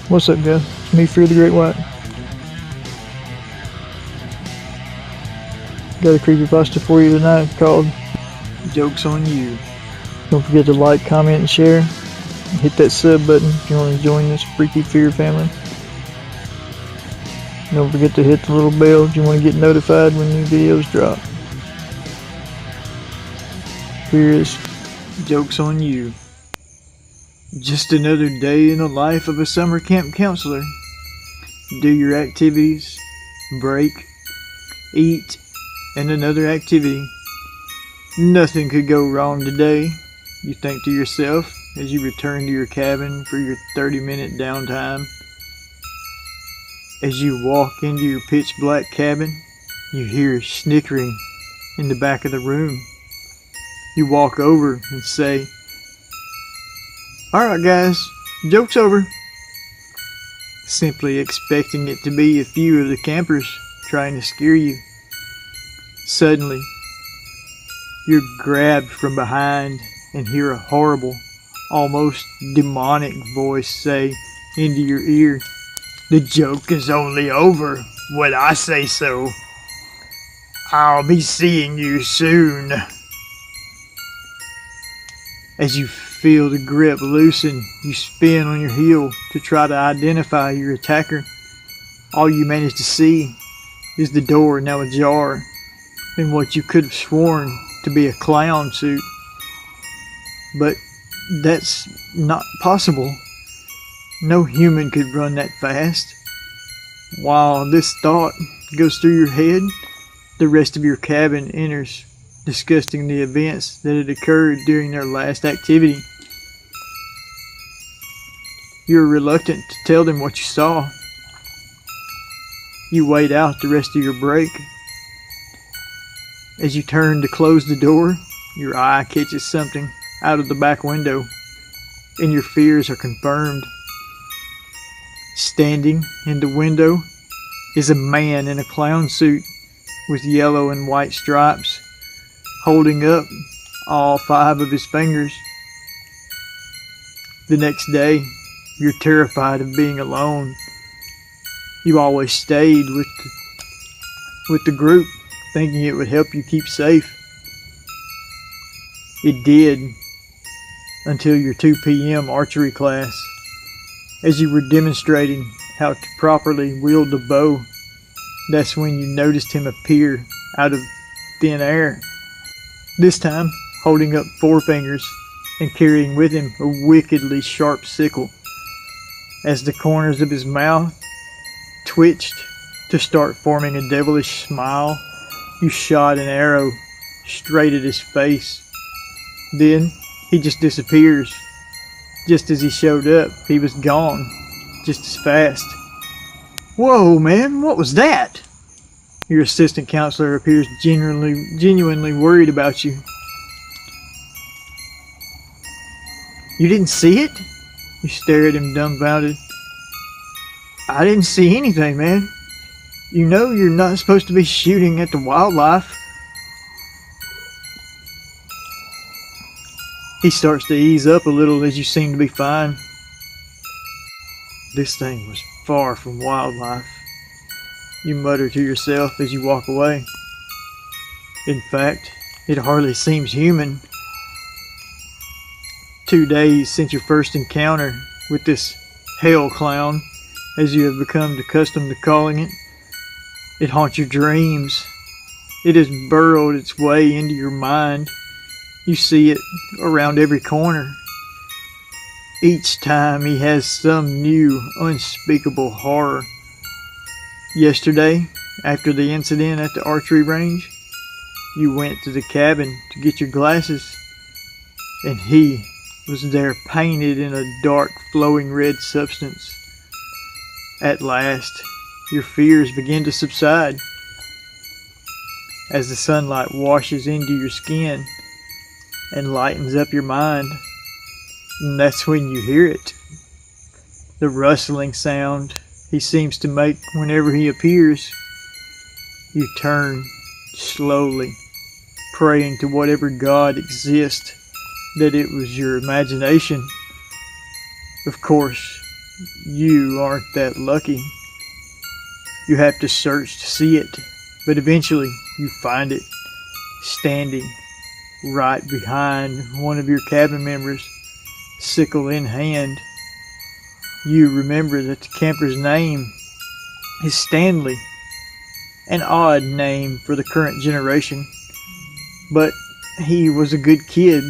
What's up, guys? It's me, Fear the Great White. Got a creepypasta for you tonight called Joke's on You. Don't forget to like, comment, and share. And hit that sub button if you want to join this freaky fear family. Don't forget to hit the little bell if you want to get notified when new videos drop. Here is Joke's on You. Just another day in the life of a summer camp counselor. Do your activities, break, eat, and another activity. Nothing could go wrong today, you think to yourself as you return to your cabin for your 30-minute downtime. As you walk into your pitch black cabin, you hear snickering in the back of the room. You walk over and say, "Alright guys, joke's over," simply expecting it to be a few of the campers trying to scare you. Suddenly, you're grabbed from behind and hear a horrible, almost demonic voice say into your ear, "The joke is only over when I say so. I'll be seeing you soon." As you feel the grip loosen, you spin on your heel to try to identify your attacker. All you manage to see is the door now ajar in what you could have sworn to be a clown suit. But that's not possible. No human could run that fast. While this thought goes through your head, the rest of your cabin enters, discussing the events that had occurred during their last activity. You're reluctant to tell them what you saw. You wait out the rest of your break. As you turn to close the door, your eye catches something out of the back window, and your fears are confirmed. Standing in the window is a man in a clown suit with yellow and white stripes, holding up all 5 of his fingers. The next day, you're terrified of being alone. You always stayed with the group, thinking it would help you keep safe. It did, until your 2 p.m. archery class. As you were demonstrating how to properly wield the bow, that's when you noticed him appear out of thin air. This time, holding up 4 fingers and carrying with him a wickedly sharp sickle. As the corners of his mouth twitched to start forming a devilish smile, you shot an arrow straight at his face. Then he just disappears. Just as he showed up, he was gone, just as fast. "Whoa, man, what was that?" Your assistant counselor appears genuinely worried about you. "You didn't see it?" You stare at him dumbfounded. "I didn't see anything, man. You know you're not supposed to be shooting at the wildlife." He starts to ease up a little as you seem to be fine. "This thing was far from wildlife," you mutter to yourself as you walk away. "In fact, it hardly seems human. 2 days since your first encounter with this hell clown, as you have become accustomed to calling it. It haunts your dreams. It has burrowed its way into your mind. You see it around every corner. Each time he has some new, unspeakable horror. Yesterday, after the incident at the archery range, you went to the cabin to get your glasses, and he was there painted in a dark, flowing red substance. At last, your fears begin to subside. As the sunlight washes into your skin and lightens up your mind, and that's when you hear it. The rustling sound he seems to make whenever he appears. You turn slowly, praying to whatever God exists that it was your imagination. Of course, you aren't that lucky. You have to search to see it, but eventually you find it standing right behind one of your cabin members, sickle in hand. You remember that the camper's name is Stanley, an odd name for the current generation, but he was a good kid.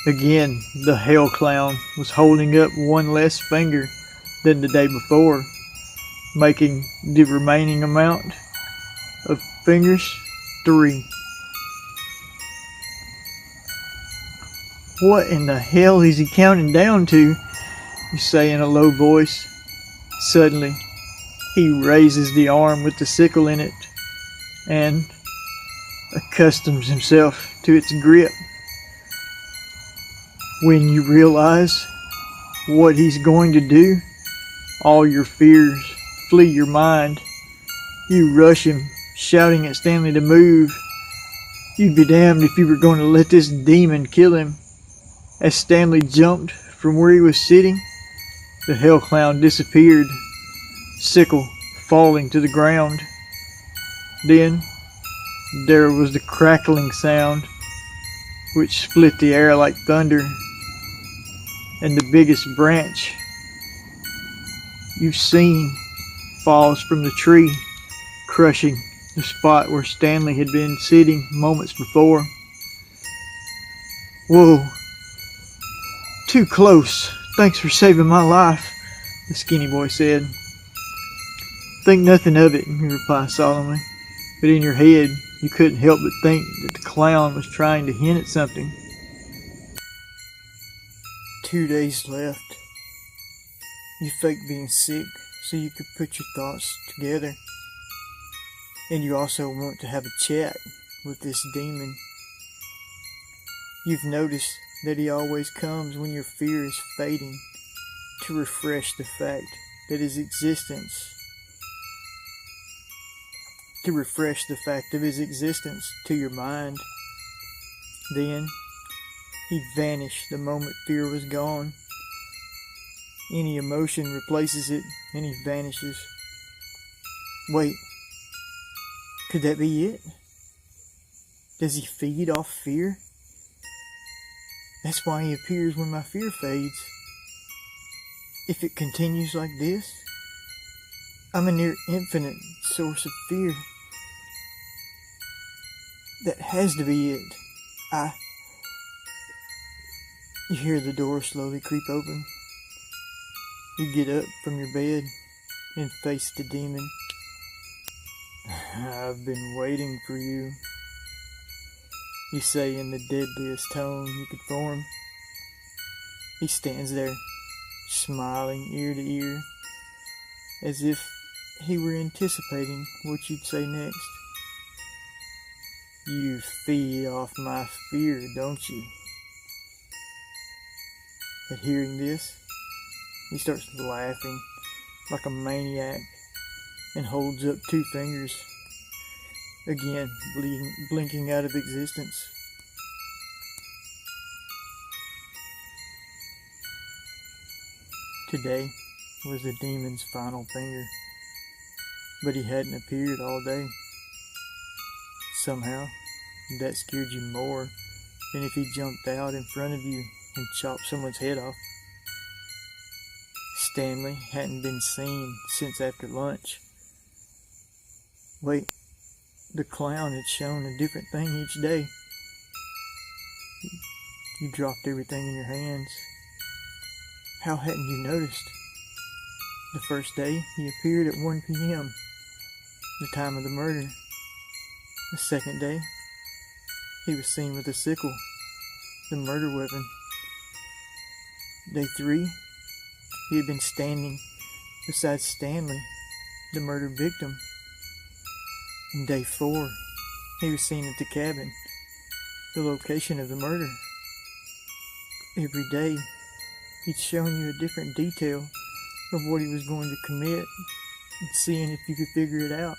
Again, the hell clown was holding up one less finger than the day before, making the remaining amount of fingers 3. What in the hell is he counting down to? You say in a low voice. Suddenly, he raises the arm with the sickle in it and accustoms himself to its grip. When you realize what he's going to do, all your fears flee your mind. You rush him, shouting at Stanley to move. You'd be damned if you were going to let this demon kill him. As Stanley jumped from where he was sitting, the hell clown disappeared, sickle falling to the ground. Then there was the crackling sound, which split the air like thunder, and the biggest branch you've seen falls from the tree, crushing the spot where Stanley had been sitting moments before. Whoa, too close. Thanks for saving my life, the skinny boy said. Think nothing of it, he replied solemnly, but in your head you couldn't help but think that the clown was trying to hint at something. 2 days left. You faked being sick so you could put your thoughts together. And you also want to have a chat with this demon. You've noticed that he always comes when your fear is fading, to refresh the fact of his existence to your mind. Then he vanished the moment fear was gone. Any emotion replaces it and he vanishes. Wait, could that be it? Does he feed off fear? That's why he appears when my fear fades. If it continues like this, I'm a near infinite source of fear. That has to be it. You hear the door slowly creep open. You get up from your bed and face the demon. I've been waiting for you, you say in the deadliest tone you could form. He stands there, smiling ear to ear, as if he were anticipating what you'd say next. You feed off my fear, don't you? At hearing this, he starts laughing like a maniac and holds up 2 fingers, again blinking out of existence. Today was the demon's final finger, but he hadn't appeared all day. Somehow, that scared you more than if he jumped out in front of you and chopped someone's head off. Stanley hadn't been seen since after lunch. Wait, the clown had shown a different thing each day. You dropped everything in your hands. How hadn't you noticed? The first day, he appeared at 1 p.m., the time of the murder. The second day, he was seen with a sickle, the murder weapon. Day 3, he had been standing beside Stanley, the murdered victim. And day 4, he was seen at the cabin, the location of the murder. Every day, he'd shown you a different detail of what he was going to commit and seeing if you could figure it out.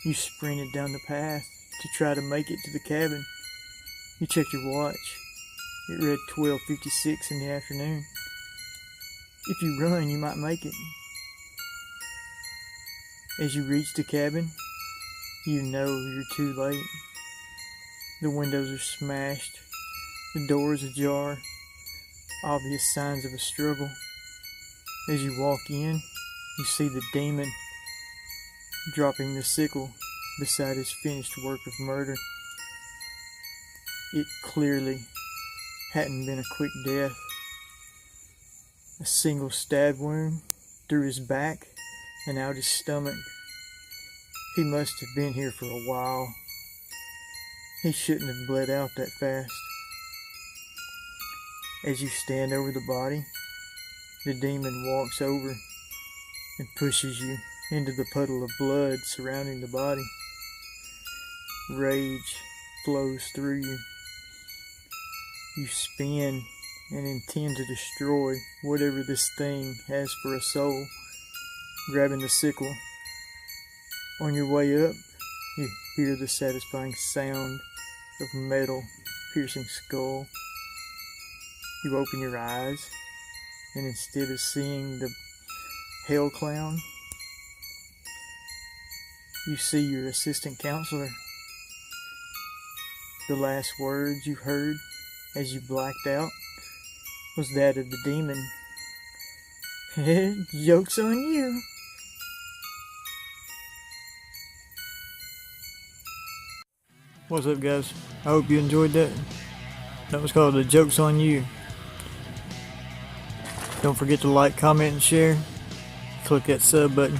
You sprinted down the path to try to make it to the cabin. You checked your watch. It read 12:56 in the afternoon. If you run, you might make it. As you reach the cabin, you know you're too late. The windows are smashed, the doors ajar, obvious signs of a struggle. As you walk in, you see the demon dropping the sickle beside his finished work of murder. It clearly hadn't been a quick death. A single stab wound through his back and out his stomach. He must have been here for a while. He shouldn't have bled out that fast. As you stand over the body, the demon walks over and pushes you into the puddle of blood surrounding the body. Rage flows through you. You spin and intend to destroy whatever this thing has for a soul, grabbing the sickle. On your way up, you hear the satisfying sound of metal piercing skull. You open your eyes, and instead of seeing the hell clown, you see your assistant counselor. The last words you heard as you blacked out was that of the demon. Joke's on you. What's up, guys? I hope you enjoyed that. That was called The Joke's on You. Don't forget to like, comment, and share. Click that sub button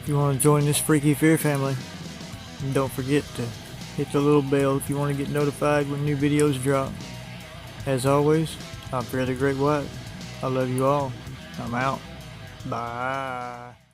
if you want to join this freaky fear family. And don't forget to hit the little bell if you want to get notified when new videos drop. As always, I'm Fear the Great White. I love you all. I'm out. Bye.